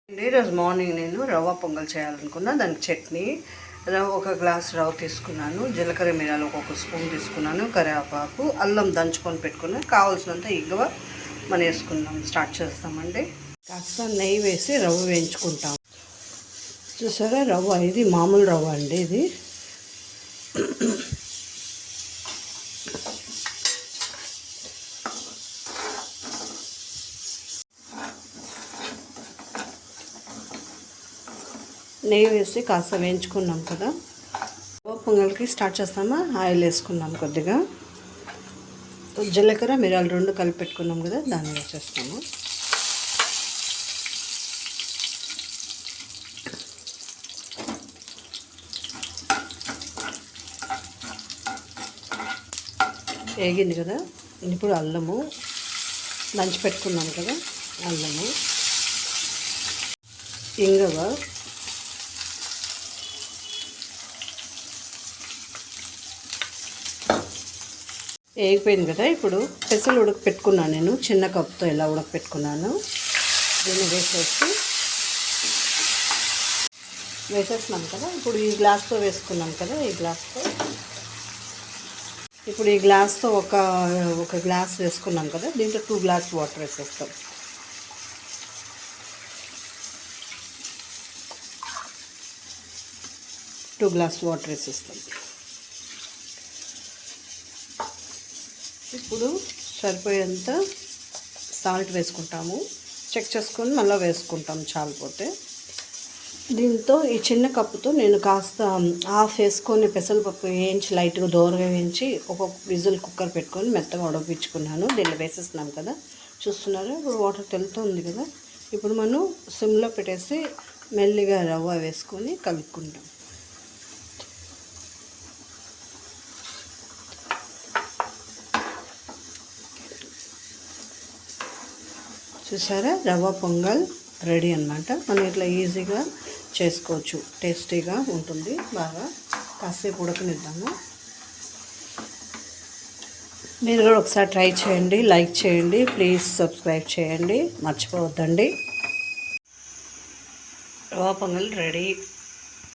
ఈరోజు మార్నింగ్ నేను రవ్వ పొంగల్ చేయాలనుకున్నా. దానికి చట్నీ ఒక గ్లాస్ రవ్వ తీసుకున్నాను, జీలకర్ర మిరియాలు ఒక స్పూన్ తీసుకున్నాను, కరివేపాకు, అల్లం దంచుకొని పెట్టుకున్నాను, కావాల్సినంత ఇంగువ మనం వేసుకుందాం. స్టార్ట్ చేస్తామండి. కాస్త నెయ్యి వేసి రవ్వ వేయించుకుంటాం. చూసారా, రవ్వ ఇది మామూలు రవ్వ అండి. ఇది నెయ్యి వేసి కాస్త వేయించుకున్నాం కదా. పొంగల్కి స్టార్ట్ చేస్తామా. ఆయిల్ వేసుకున్నాం, కొద్దిగా జీలకర్ర మిరియాలు రెండు కలిపి పెట్టుకున్నాం కదా, దాన్ని వేసేస్తాము. వేగింది కదా. ఇప్పుడు అల్లము దంచి పెట్టుకున్నాం కదా, అల్లము, ఇంగువ, వేగిపోయింది కదా. ఇప్పుడు పెసలు ఉడకపెట్టుకున్నాను నేను, చిన్న కప్తో ఇలా ఉడకపెట్టుకున్నాను. దీన్ని వేసేస్తున్నాం కదా. ఇప్పుడు ఈ గ్లాస్తో వేసుకున్నాం కదా, ఇప్పుడు ఈ గ్లాస్తో ఒక గ్లాస్ వేసుకున్నాం కదా, దీంట్లో 2 గ్లాస్ వాటర్ వేసేస్తాం. టూ గ్లాస్ వాటర్ వేసేస్తాం. ఇప్పుడు సరిపోయేంత సాల్ట్ వేసుకుంటాము. చెక్ చేసుకొని మళ్ళీ వేసుకుంటాం చాలిపోతే. దీంతో ఈ చిన్న కప్పుతో నేను కాస్త హాఫ్ వేసుకొని పెసరపప్పు వేయించి లైట్గా దోరగా వేయించి ఒక విజిల్ కుక్కర్ పెట్టుకొని మెత్తగా ఉడకపించుకున్నాను. దీనిలో వేసేస్తున్నాం కదా, చూస్తున్నారు. ఇప్పుడు వాటర్ తెలుతుంది కదా. ఇప్పుడు మనం సిమ్లో పెట్టేసి మెల్లిగా రవ్వ వేసుకొని కలుపుకుంటాం. చూసారా, రవ్వ పొంగల్ రెడీ అన్నమాట. మనం ఇట్లా ఈజీగా చేసుకోవచ్చు, టేస్టీగా ఉంటుంది. బాగా కాసేపు ఉడకనిద్దాము. మీరు కూడా ఒకసారి ట్రై చేయండి, లైక్ చేయండి, ప్లీజ్ సబ్స్క్రైబ్ చేయండి, మర్చిపోవద్దండి. రవ్వ పొంగల్ రెడీ.